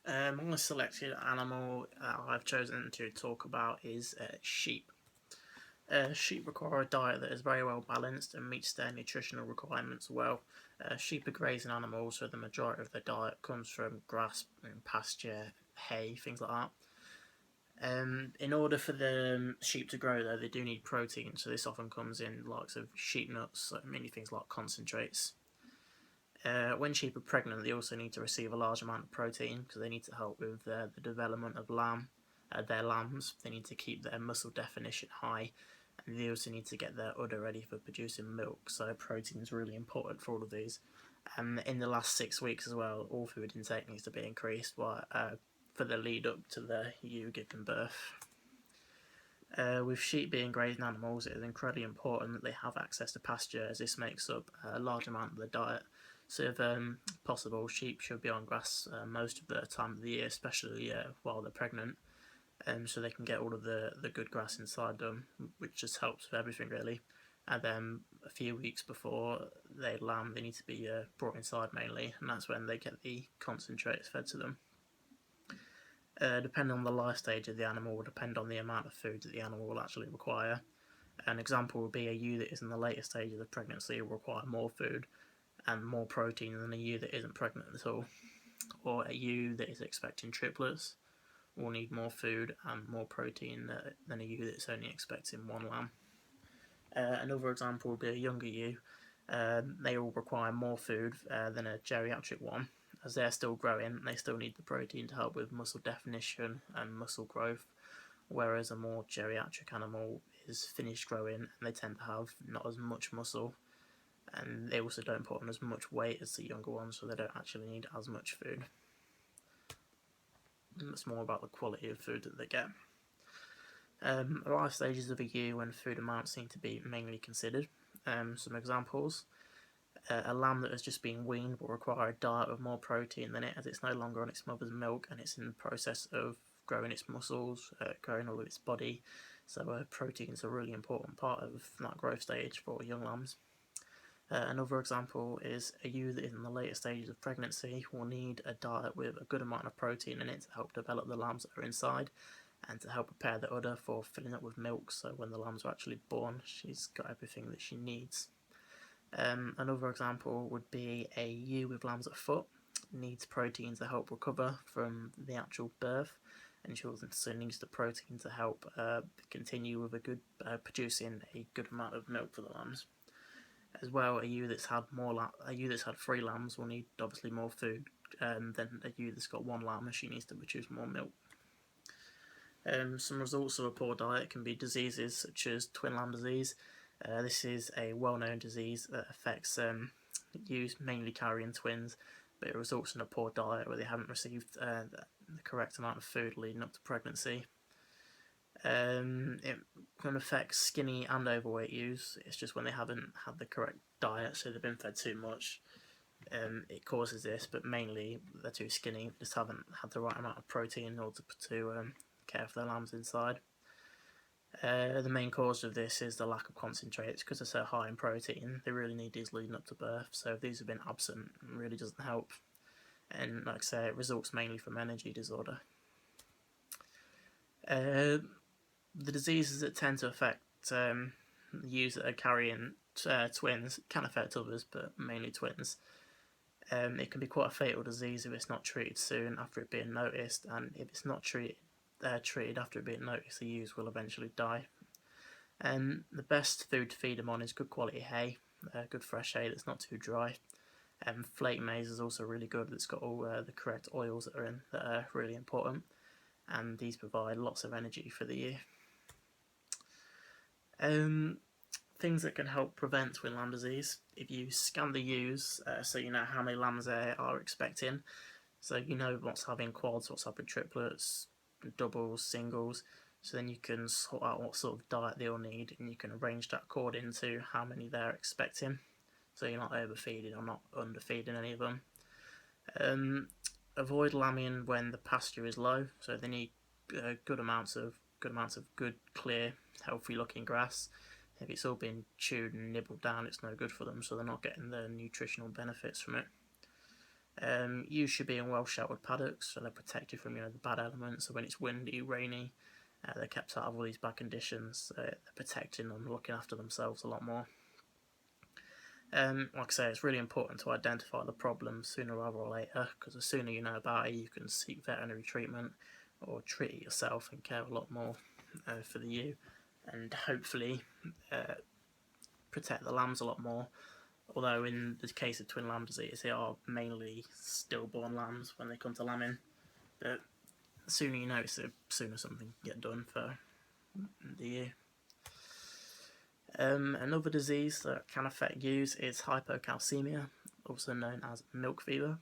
My selected animal I've chosen to talk about is sheep. Sheep require a diet that is very well balanced and meets their nutritional requirements well. Sheep are grazing animals, so the majority of their diet comes from grass and pasture, hay, things like that. In order for the sheep to grow, though, they do need protein, so this often comes in likes of sheep nuts, many things like concentrates. When sheep are pregnant, they also need to receive a large amount of protein because they need to help with the development of their lambs. They need to keep their muscle definition high, and they also need to get their udder ready for producing milk. So protein is really important for all of these. And in the last 6 weeks as well, all food intake needs to be increased for the lead up to the ewe giving birth. With sheep being grazing animals, it is incredibly important that they have access to pasture, as this makes up a large amount of the diet. So, if possible, sheep should be on grass most of the time of the year, especially while they're pregnant, so they can get all of the good grass inside them, which just helps with everything really. And then a few weeks before they lamb, they need to be brought inside mainly, and that's when they get the concentrates fed to them. Depending on the life stage of the animal will depend on the amount of food that the animal will actually require. An example would be a ewe that is in the later stage of the pregnancy will require more food and more protein than a ewe that isn't pregnant at all. Or a ewe that is expecting triplets will need more food and more protein than a ewe that's only expecting one lamb. Another example would be a younger ewe. They will require more food than a geriatric one. As they're still growing, they still need the protein to help with muscle definition and muscle growth, whereas a more geriatric animal is finished growing and they tend to have not as much muscle, and they also don't put on as much weight as the younger ones, so they don't actually need as much food. It's more about the quality of food that they get. Life stages of a ewe when food amounts need to be mainly considered. Some examples. A lamb that has just been weaned will require a diet with more protein than it, as it's no longer on its mother's milk and it's in the process of growing its muscles, growing all of its body. So protein is a really important part of that growth stage for young lambs. Another example is a ewe that is in the later stages of pregnancy will need a diet with a good amount of protein in it to help develop the lambs that are inside and to help prepare the udder for filling up with milk, so when the lambs are actually born, she's got everything that she needs. Another example would be a ewe with lambs at foot needs protein to help recover from the actual birth, and she also needs the protein to help continue with producing a good amount of milk for the lambs. As well, a ewe that's had 3 lambs will need obviously more food than a ewe that's got 1 lamb, as she needs to produce more milk. Some results of a poor diet can be diseases such as twin lamb disease. This is a well-known disease that affects ewes mainly carrying twins, but it results in a poor diet where they haven't received the correct amount of food leading up to pregnancy. It can affect skinny and overweight ewes. It's just when they haven't had the correct diet, so they've been fed too much. It causes this, but mainly they're too skinny, just haven't had the right amount of protein in order to care for their lambs inside. The main cause of this is the lack of concentrates, because they're so high in protein. They really need these leading up to birth, so if these have been absent, it really doesn't help. And like I say, it results mainly from energy disorder. The diseases that tend to affect ewes that are carrying twins can affect others, but mainly twins. It can be quite a fatal disease if it's not treated soon after it being noticed, and if it's not treated after it being noticed, the ewes will eventually die. The best food to feed them on is good quality hay, good fresh hay that's not too dry. Flake maize is also really good. It's got all the correct oils that are really important, and these provide lots of energy for the ewe. Things that can help prevent twin lamb disease: if you scan the ewes, so you know how many lambs they are expecting, so you know what's having quads, what's having triplets, doubles, singles, so then you can sort out what sort of diet they'll need, and you can arrange that according to how many they're expecting, so you're not overfeeding or not underfeeding any of them. Avoid lambing when the pasture is low, so they need good amounts of good, clear, healthy looking grass. If it's all been chewed and nibbled down, it's no good for them, so they're not getting the nutritional benefits from it. Ewes should be in well sheltered paddocks, so they're protected from the bad elements. So when it's windy, rainy, they're kept out of all these bad conditions. They're protecting them, looking after themselves a lot more. Like I say, it's really important to identify the problem sooner rather or later, because the sooner you know about it, you can seek veterinary treatment or treat it yourself and care a lot more for the ewe, and hopefully protect the lambs a lot more. Although in the case of twin lamb disease, they are mainly stillborn lambs when they come to lambing. But the sooner you notice it, the sooner something can get done for the ewe. Another disease that can affect ewes is hypocalcemia, also known as milk fever.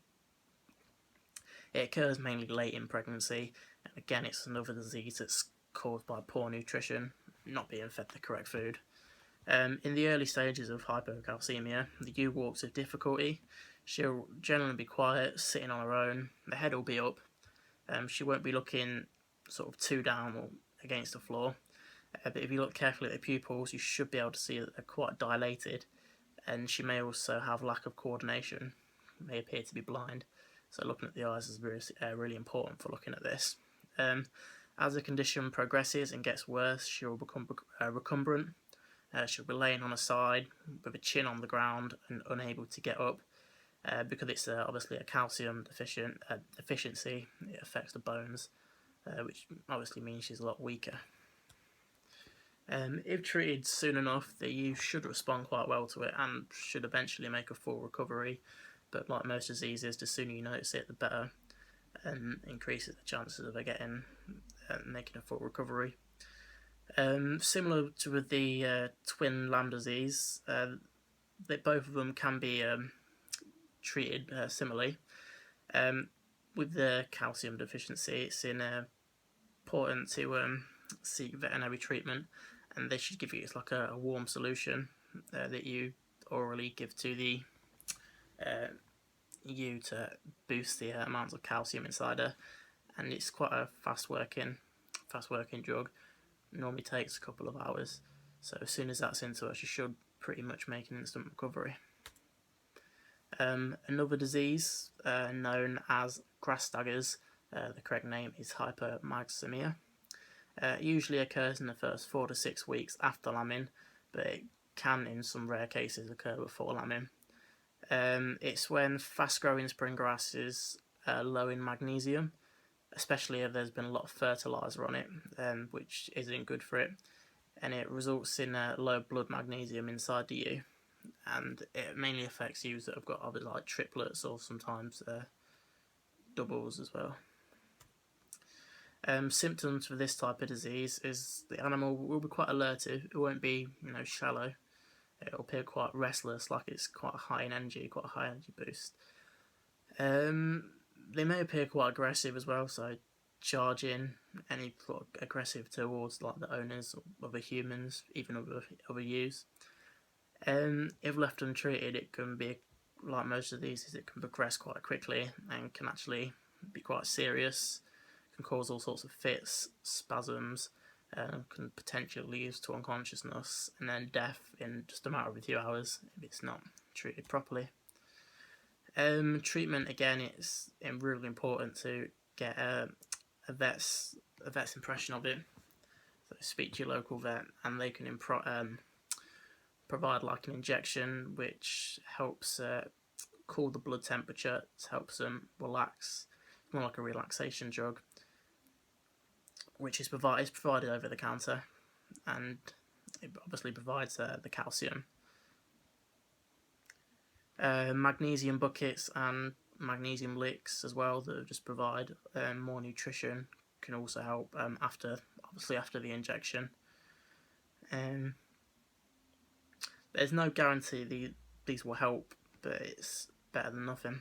It occurs mainly late in pregnancy, and again it's another disease that's caused by poor nutrition, not being fed the correct food. In the early stages of hypocalcemia, the ewe walks with difficulty. She'll generally be quiet, sitting on her own, the head will be up. She won't be looking sort of too down or against the floor. But if you look carefully at the pupils, you should be able to see that they're quite dilated, and she may also have lack of coordination, may appear to be blind. So looking at the eyes is really important for looking at this. As the condition progresses and gets worse, she will become recumbrant. She'll be laying on her side with a chin on the ground and unable to get up. Because it's obviously a calcium deficiency, it affects the bones, which obviously means she's a lot weaker. If treated soon enough, the ewe should respond quite well to it and should eventually make a full recovery. But like most diseases, the sooner you notice it, the better, and increases the chances of her getting making a full recovery. Similar to with the twin lamb disease, both of them can be treated similarly. With the calcium deficiency, it's important to seek veterinary treatment, and they should give you like a warm solution that you orally give to the ewe to boost the amounts of calcium inside her, and it's quite a fast working drug. It normally takes a couple of hours, so as soon as that's into her, she should pretty much make an instant recovery. Another disease known as grass staggers, the correct name is hypermagnesemia. It usually occurs in the first 4 to 6 weeks after lambing, but it can in some rare cases occur before lambing. It's when fast growing spring grass is low in magnesium, especially if there's been a lot of fertiliser on it, which isn't good for it, and it results in low blood magnesium inside the ewe, and it mainly affects ewes that have got other like triplets or sometimes doubles as well. Symptoms for this type of disease is the animal will be quite alertive. It won't be shallow. It'll appear quite restless, like it's quite high in energy, quite a high energy boost. They may appear quite aggressive as well, so charging, any sort of aggressive towards like the owners or other humans, even other ewes. If left untreated, it can be, like most of these, it can progress quite quickly and can actually be quite serious. Can cause all sorts of fits, spasms, can potentially lead to unconsciousness and then death in just a matter of a few hours if it's not treated properly. Treatment, again, it's really important to get a vet's impression of it. So speak to your local vet, and they can provide like an injection which helps cool the blood temperature, helps them relax. It's more like a relaxation drug, which is provided over the counter, and it obviously provides the calcium. Magnesium buckets and magnesium licks as well that just provide more nutrition can also help after the injection. There's no guarantee these will help, but it's better than nothing.